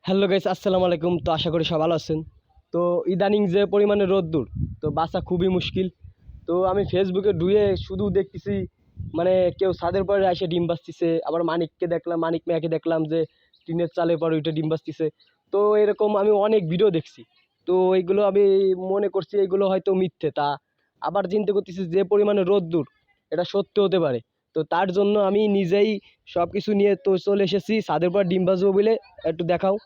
Hello guys, আসসালামু আলাইকুম। তো আশা করি সব ভালো আছেন। তো ইদানিং যে পরিমাণে রোদ্দুর, তো বাঁচা খুবই মুশকিল। তো আমি ফেসবুকে ঢুয়ে শুধু দেখতেছি মানে কেউ ছাদের পরে এসে ডিম বাঁচতেছে, আবার মানিককে দেখলাম, মানিক মিয়াকে দেখলাম যে টিনের চালের পরে ওইটা ডিম বাঁচতেছে। তো এরকম আমি অনেক ভিডিও দেখছি। তো এইগুলো আমি মনে করছি এইগুলো হয়তো মিথ্যে। তা আবার চিন্তা করতেছি যে পরিমাণে রোদ্দুর, এটা সত্য হতে পারে। তো তার জন্য আমি নিজেই সব কিছু নিয়ে তো চলে এসেছি ছাদের পর ডিম বাজবো বলে। একটু দেখাও।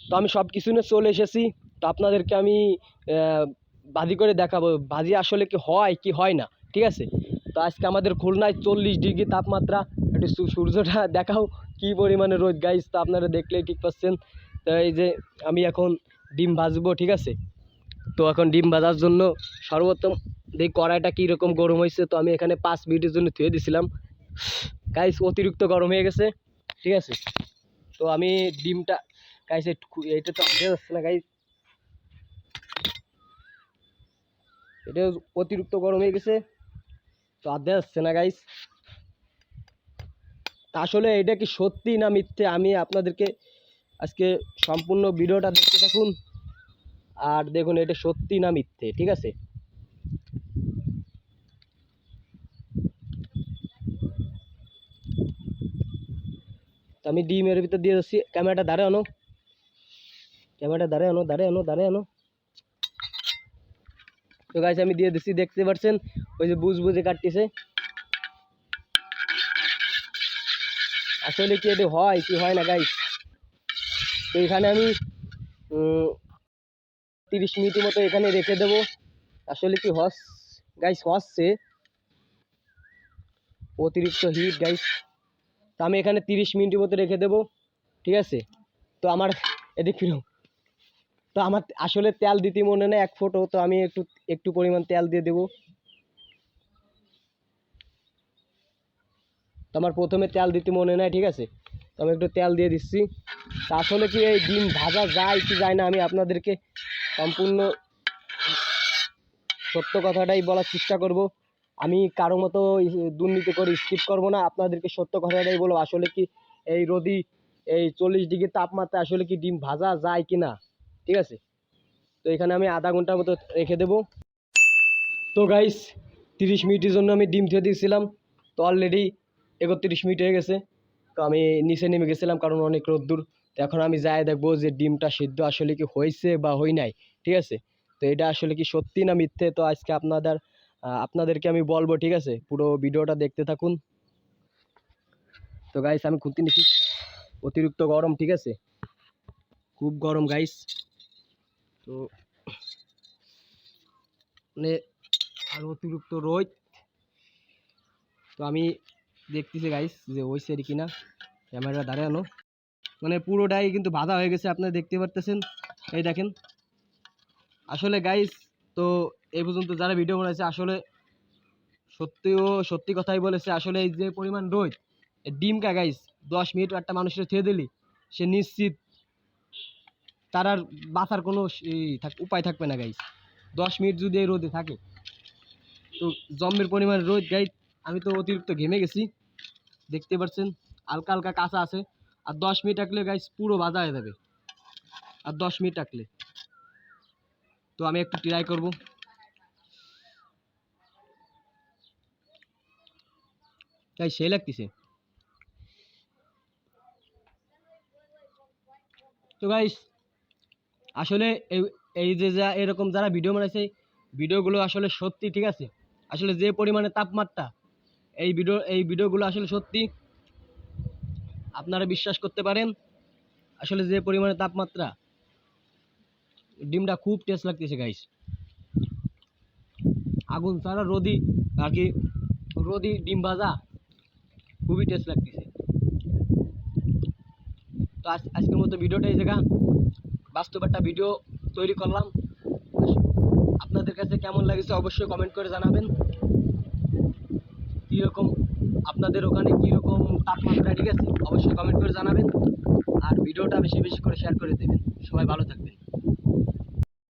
তো আমি সব কিছু নিয়ে চলে এসেছি। তো আপনাদেরকে আমি ভাজি করে দেখাবো ভাজি আসলে কি হয় কি হয় না, ঠিক আছে? তো আজকে আমাদের খুলনায় 40 ডিগ্রি তাপমাত্রা। একটু সূর্যটা দেখাও কি পরিমাণে রোদ গাইস, তো আপনারা দেখলেই ঠিক পাচ্ছেন। তো এই যে আমি এখন ডিম ভাজবো, ঠিক আছে? তো এখন ডিম ভাজার জন্য সর্বোত্তম দেখি কড়াইটা কীরকম গরম হয়েছে। তো আমি এখানে 5 মিনিটের জন্য ধুয়ে দিছিলাম গাইস, অতিরিক্ত গরম হয়ে গেছে, ঠিক আছে? তো আমি ডিমটা গাইস এটা তো আটকে যাচ্ছে না গাইস, এটা অতিরিক্ত গরম হয়ে গেছে, তো আটকে যাচ্ছে না গাইস। আসলে এটা কি সত্যি না মিথ্যে আমি আপনাদেরকে আজকে সম্পূর্ণ ভিডিওটা দেখতে থাকুন আর দেখুন এটা সত্যি না মিথ্যে, ঠিক আছে? তো আমি ডিমের ভিতর দিয়ে যাচ্ছি। ক্যামেরাটা দাঁড়ে আনো, ক্যামেরাটা দাঁড়ে আনো, দাঁড়ে আনো, দাঁড়ে আনো। তো গাইস আমি দিয়ে দিচ্ছি, দেখতে পাচ্ছেন ওই যে বুঝে কাটতেছে। আসলে কি এটা হয় কি হয় না গাইস? তো এখানে আমি 30 মিনিটের মতো এখানে রেখে দেবো। আসলে কি গাইস হচ্ছে অতিরিক্ত হিট গাইস। তো আমি এখানে 30 মিনিটের মতো রেখে দেবো, ঠিক আছে? তো আমার এদিক ফিরো। তো আমার আসলে তেল দিতে মনে নেই এক ফোঁটো, তো আমি একটু একটু পরিমাণ তেল দিয়ে দেবো। তো আমার প্রথমে তেল দিতে মনে নেই, ঠিক আছে? তো আমি একটু তেল দিয়ে দিচ্ছি। তা আসলে কি এই ডিম ভাজা যায় কি যায় না আমি আপনাদেরকে সম্পূর্ণ সত্য কথাটাই বলার চেষ্টা করব। আমি কারো মতো দুর্নীতি করে স্কিপ করব না, আপনাদেরকে সত্য কথাটাই বলবো। আসলে কি এই রোদি এই 40 ডিগ্রি তাপমাত্রা আসলে কি ডিম ভাজা যায় কি না, ঠিক আছে? তো এখানে আমি আধা ঘন্টার মতো রেখে দেবো। তো গাইস 30 মিনিটের জন্য আমি ডিম ধুয়ে দিয়েছিলাম। তো অলরেডি 31 মিনিট হয়ে গেছে। তো আমি নিচে নেমে গেছিলাম কারণ অনেক রোদ্দুর। তো এখন আমি যাই দেখবো যে ডিমটা সিদ্ধ আসলে কি হয়েছে বা হয় নাই, ঠিক আছে? তো এটা আসলে কি সত্যি না মিথ্যে, তো আজকে আপনাদেরকে আমি বলবো, ঠিক আছে? পুরো ভিডিওটা দেখতে থাকুন। তো গাইস আমি খুঁজতে নিচ্ছি, অতিরিক্ত গরম, ঠিক আছে? খুব গরম গাইস। তো মানে আর অতিরিক্ত রোদ। তো আমি দেখতেছি গাইস যে ওই সাইড কিনা, ক্যামেরা দাঁড়ানো মানে পুরোটাই কিন্তু বাধা হয়ে গেছে, আপনারা দেখতে পারতেছেন। এই দেখেন আসলে গাইস, তো এই পর্যন্ত যারা ভিডিও বানাইছে আসলে সত্যি কথাই বলেছে। আসলে এই যে পরিমাণ রোদ, ডিমকা গাইস 10 মিনিট একটা মানুষের থুয়ে দিলি সে নিশ্চিত তার আর বাঁচার কোনো উপায় থাকবে না গাইস। 10 মিনিট যদি এই রোদে থাকে, তো জম্মের পরিমাণ রোদ গাইস। আমি তো অতিরিক্ত ঘেমে গেছি, দেখতে পাচ্ছেন হালকা হালকা কাঁচা আছে। আর 10 মিনিট রাখলে গাইস পুরো ভাজা হয়ে যাবে, আর 10 মিনিট রাখলে। তো আমি একটু ট্রাই করব। তাই সেই লাগতেছে। তো গাইস আসলে এই এই যে যা এরকম যারা ভিডিও বানাইছে ভিডিওগুলো আসলে সত্যি, ঠিক আছে? আসলে যে পরিমাণে তাপমাত্রা এই ভিডিওগুলো আসলে সত্যি, আপনারা বিশ্বাস করতে পারেন। আসলে যে পরিমাণে তাপমাত্রা, ডিমটা খুব টেস্ট লাগতেছে গাইস। আগুন ছাড়া রোদি আর কি, রোদি ডিম ভাজা খুবই টেস্ট লাগতেছে। তো আজকের মতো ভিডিওটা এই জায়গা বাস্তব একটা ভিডিও তৈরি করলাম। আপনাদের কাছে কেমন লাগছে অবশ্যই কমেন্ট করে জানাবেন। কীরকম আপনাদের ওখানে কীরকম তাপমাত্রা, ঠিক আছে? অবশ্যই কমেন্ট করে জানাবেন। আর ভিডিওটা বেশি বেশি করে শেয়ার করে দেবেন। সবাই ভালো থাকবেন।